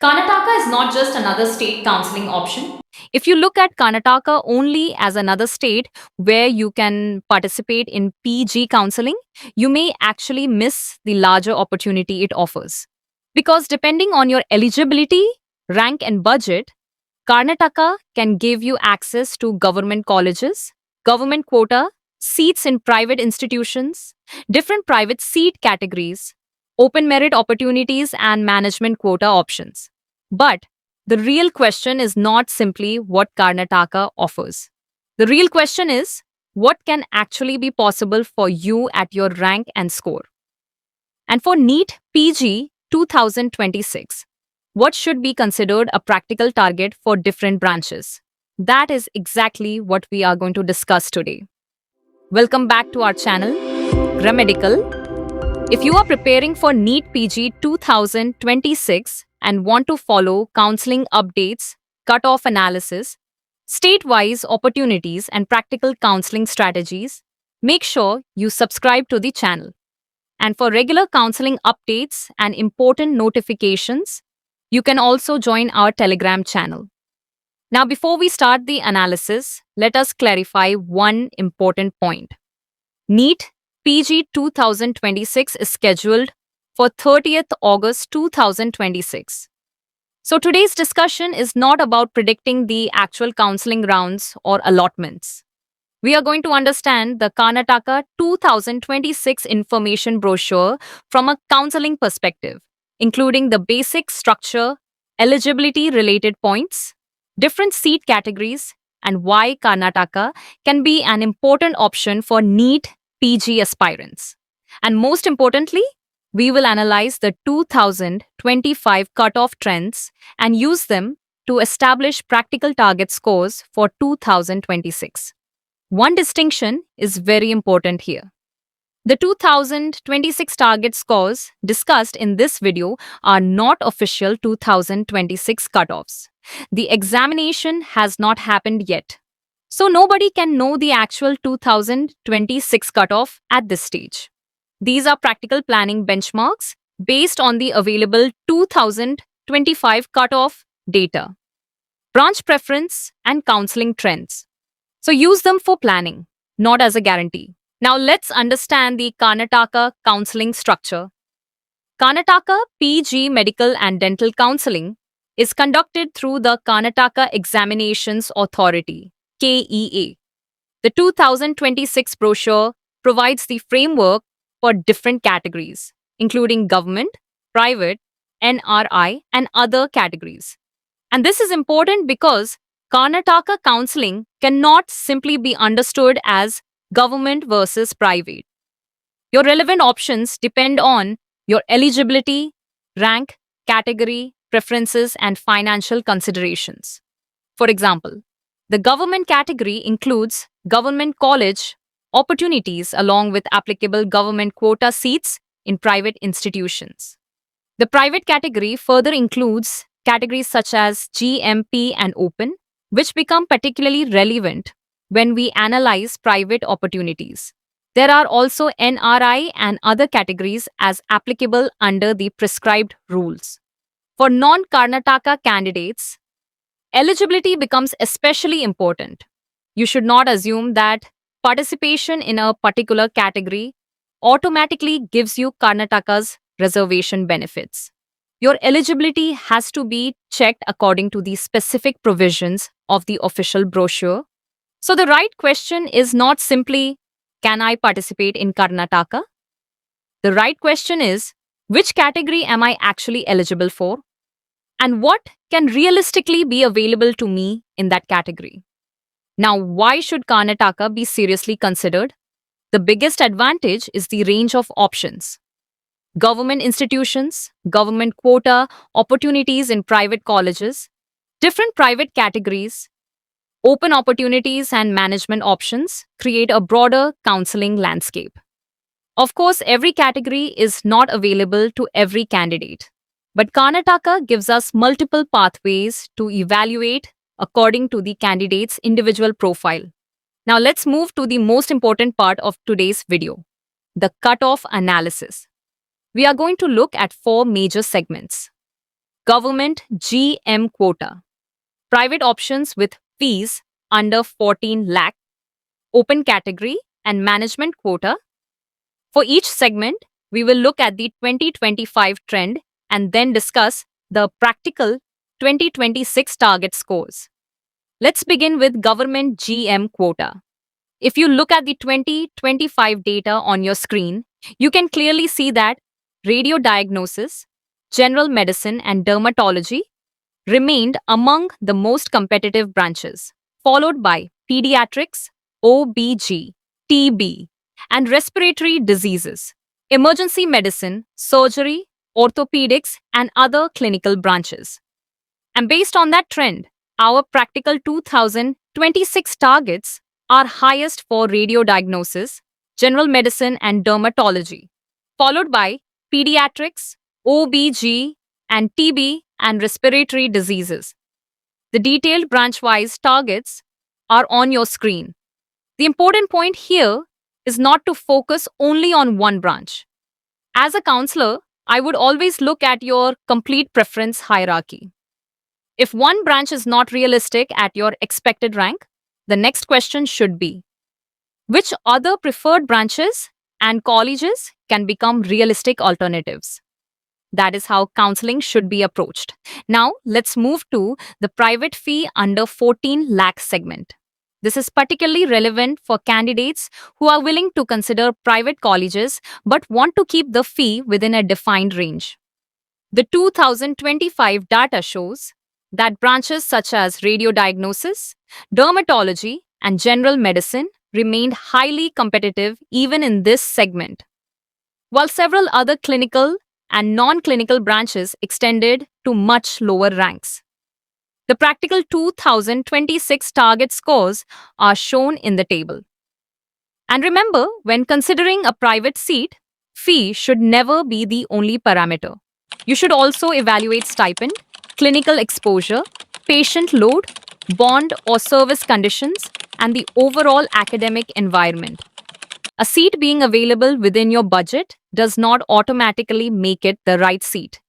Karnataka is not just another state counseling option. If you look at Karnataka only as another state where you can participate in PG counseling, you may actually miss the larger opportunity it offers. Because depending on your eligibility, rank, and budget, Karnataka can give you access to government colleges, government quota, seats in private institutions, different private seat categories, open merit opportunities, and management quota options. But the real question is not simply what Karnataka offers. The real question is what can actually be possible for you at your rank and score. And for NEET PG 2026, what should be considered a practical target for different branches? That is exactly what we are going to discuss today. Welcome back to our channel, Gramedical. If you are preparing for NEET PG 2026 and want to follow counseling updates, cutoff analysis, state-wise opportunities, and practical counseling strategies, make sure you subscribe to the channel. And for regular counseling updates and important notifications, you can also join our Telegram channel. Now, before we start the analysis, let us clarify one important point. NEET PG 2026 is scheduled for 30th August 2026. So today's discussion is not about predicting the actual counseling rounds or allotments. We are going to understand the Karnataka 2026 information brochure from a counseling perspective, including the basic structure, eligibility related points, different seat categories, and why Karnataka can be an important option for NEET PG aspirants. And most importantly, we will analyze the 2025 cutoff trends and use them to establish practical target scores for 2026. One distinction is very important here. The 2026 target scores discussed in this video are not official 2026 cutoffs. The examination has not happened yet. So nobody can know the actual 2026 cutoff at this stage. These are practical planning benchmarks based on the available 2025 cutoff data, branch preference, and counseling trends. So use them for planning, not as a guarantee. Now let's understand the Karnataka counseling structure. Karnataka PG Medical and Dental Counseling is conducted through the Karnataka Examinations Authority, KEA. The 2026 brochure provides the framework for different categories, including government, private, NRI, and other categories. And this is important because Karnataka counseling cannot simply be understood as government versus private. Your relevant options depend on your eligibility, rank, category, preferences, and financial considerations. For example, the government category includes government college opportunities along with applicable government quota seats in private institutions. The private category further includes categories such as GMP and Open, which become particularly relevant when we analyze private opportunities. There are also NRI and other categories as applicable under the prescribed rules. For non Karnataka candidates, eligibility becomes especially important. You should not assume that participation in a particular category automatically gives you Karnataka's reservation benefits. Your eligibility has to be checked according to the specific provisions of the official brochure. So the right question is not simply, can I participate in Karnataka? The right question is, which category am I actually eligible for? And what can realistically be available to me in that category? Now, why should Karnataka be seriously considered? The biggest advantage is the range of options. Government institutions, government quota, opportunities in private colleges, different private categories, open opportunities, and management options create a broader counseling landscape. Of course, every category is not available to every candidate, but Karnataka gives us multiple pathways to evaluate according to the candidate's individual profile. Now let's move to the most important part of today's video, the cutoff analysis. We are going to look at four major segments: government GM quota, private options with fees under 14 lakh, open category, and management quota. For each segment, we will look at the 2025 trend and then discuss the practical 2026 target scores. Let's begin with government GM quota. If you look at the 2025 data on your screen, you can clearly see that radio diagnosis, general medicine, and dermatology remained among the most competitive branches, followed by pediatrics, OBG, TB, and respiratory diseases, emergency medicine, surgery, orthopedics, and other clinical branches. And based on that trend, our practical 2026 targets are highest for radio diagnosis, general medicine, and dermatology, followed by pediatrics, OBG, and TB and respiratory diseases. The detailed branch wise targets are on your screen. The important point here is not to focus only on one branch. As a counselor, I would always look at your complete preference hierarchy. If one branch is not realistic at your expected rank, the next question should be which other preferred branches and colleges can become realistic alternatives? That is how counseling should be approached. Now, let's move to the private fee under 14 lakh segment. This is particularly relevant for candidates who are willing to consider private colleges but want to keep the fee within a defined range. The 2025 data shows that branches such as radiodiagnosis, dermatology, and general medicine remained highly competitive even in this segment, while several other clinical and non-clinical branches extended to much lower ranks. The practical 2026 target scores are shown in the table. And remember, when considering a private seat, fee should never be the only parameter. You should also evaluate stipend, clinical exposure, patient load, bond or service conditions, and the overall academic environment. A seat being available within your budget does not automatically make it the right seat.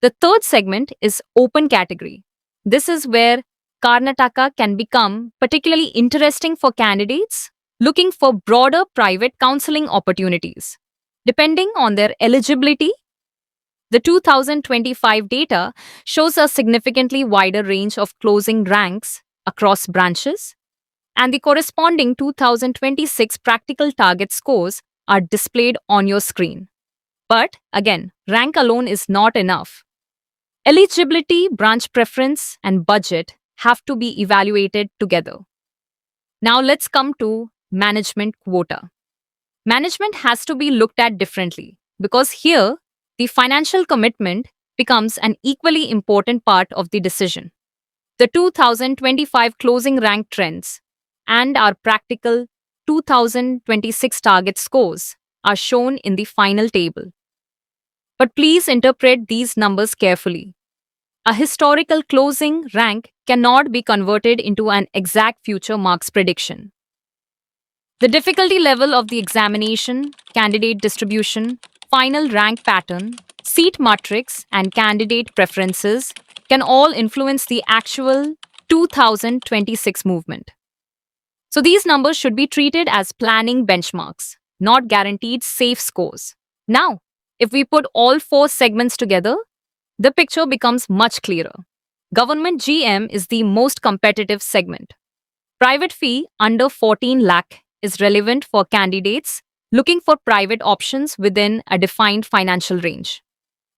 The third segment is open category. This is where Karnataka can become particularly interesting for candidates looking for broader private counseling opportunities. Depending on their eligibility, the 2025 data shows a significantly wider range of closing ranks across branches, and the corresponding 2026 practical target scores are displayed on your screen. But again, rank alone is not enough. Eligibility, branch preference, and budget have to be evaluated together. Now let's come to management quota. Management has to be looked at differently because here the financial commitment becomes an equally important part of the decision. The 2025 closing rank trends and our practical 2026 target scores are shown in the final table. But please interpret these numbers carefully. A historical closing rank cannot be converted into an exact future marks prediction. The difficulty level of the examination, candidate distribution, final rank pattern, seat matrix, and candidate preferences can all influence the actual 2026 movement. So these numbers should be treated as planning benchmarks, not guaranteed safe scores. Now, if we put all four segments together, the picture becomes much clearer. Government GM is the most competitive segment. Private fee under 14 lakh is relevant for candidates looking for private options within a defined financial range.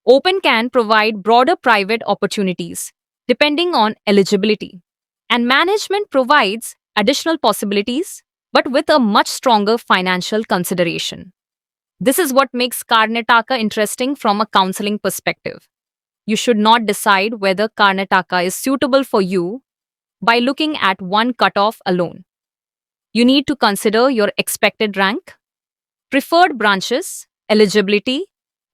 Open can provide broader private opportunities depending on eligibility. And management provides additional possibilities but with a much stronger financial consideration. This is what makes Karnataka interesting from a counseling perspective. You should not decide whether Karnataka is suitable for you by looking at one cutoff alone. You need to consider your expected rank, preferred branches, eligibility,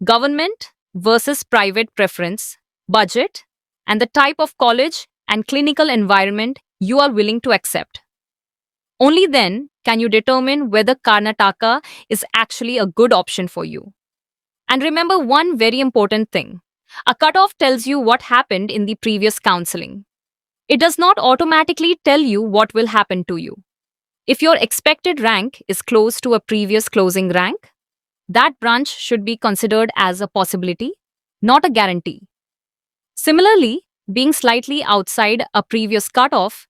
government versus private preference, budget, and the type of college and clinical environment you are willing to accept. Only then can you determine whether Karnataka is actually a good option for you. And remember one very important thing. A cutoff tells you what happened in the previous counseling. It does not automatically tell you what will happen to you. If your expected rank is close to a previous closing rank, that branch should be considered as a possibility, not a guarantee. Similarly, being slightly outside a previous cutoff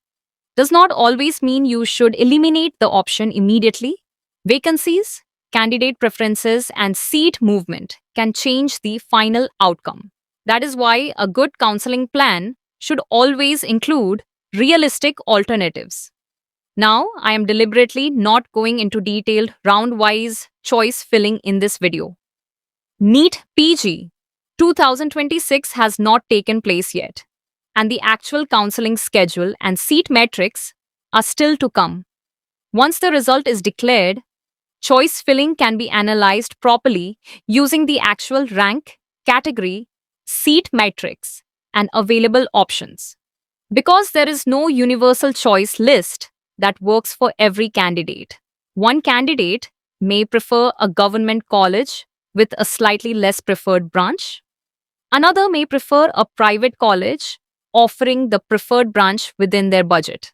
does not always mean you should eliminate the option immediately. Vacancies, candidate preferences, and seat movement can change the final outcome. That is why a good counseling plan should always include realistic alternatives. Now, I am deliberately not going into detailed round-wise choice filling in this video. NEET PG 2026 has not taken place yet, and the actual counseling schedule and seat metrics are still to come. Once the result is declared, choice filling can be analyzed properly using the actual rank, category, seat metrics, and available options. Because there is no universal choice list that works for every candidate. One candidate may prefer a government college with a slightly less preferred branch. Another may prefer a private college offering the preferred branch within their budget.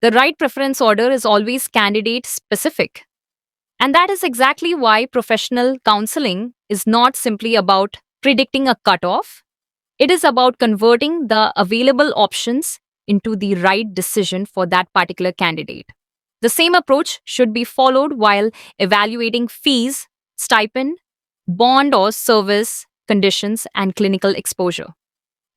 The right preference order is always candidate specific. And that is exactly why professional counseling is not simply about predicting a cutoff. It is about converting the available options into the right decision for that particular candidate. The same approach should be followed while evaluating fees, stipend, bond or service conditions, and clinical exposure.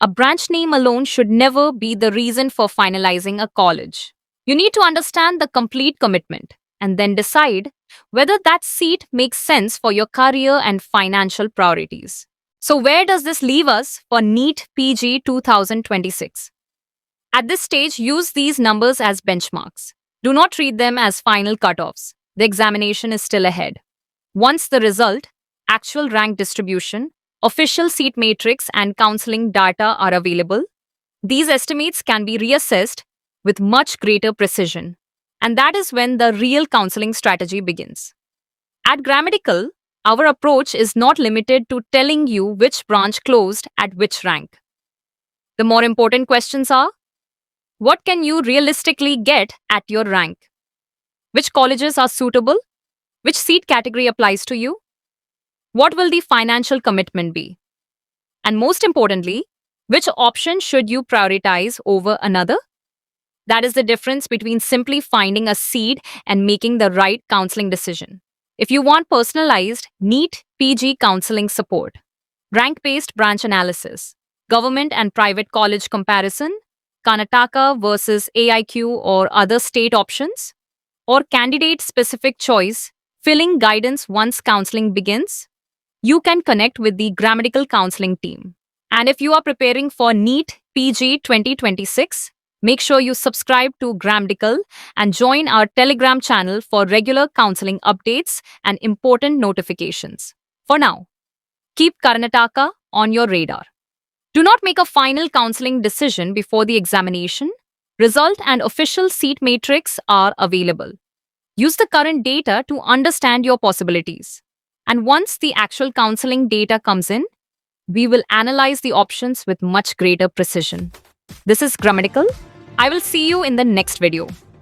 A branch name alone should never be the reason for finalizing a college. You need to understand the complete commitment and then decide whether that seat makes sense for your career and financial priorities. So, where does this leave us for NEET PG 2026? At this stage, use these numbers as benchmarks. Do not treat them as final cutoffs. The examination is still ahead. Once the result, actual rank distribution, official seat matrix, and counseling data are available, these estimates can be reassessed with much greater precision. And that is when the real counseling strategy begins. At Grammatical, our approach is not limited to telling you which branch closed at which rank. The more important questions are: what can you realistically get at your rank? Which colleges are suitable? Which seat category applies to you? What will the financial commitment be? And most importantly, which option should you prioritize over another? That is the difference between simply finding a seat and making the right counseling decision. If you want personalized NEET PG counseling support, rank-based branch analysis, government and private college comparison, Karnataka versus AIQ or other state options, or candidate-specific choice, filling guidance once counseling begins, you can connect with the Grammatical Counseling team. And if you are preparing for NEET PG 2026, make sure you subscribe to Grammatical and join our Telegram channel for regular counseling updates and important notifications. For now, keep Karnataka on your radar. Do not make a final counseling decision before the examination. Result and official seat matrix are available. Use the current data to understand your possibilities. And once the actual counseling data comes in, we will analyze the options with much greater precision. This is Grammatical. I will see you in the next video.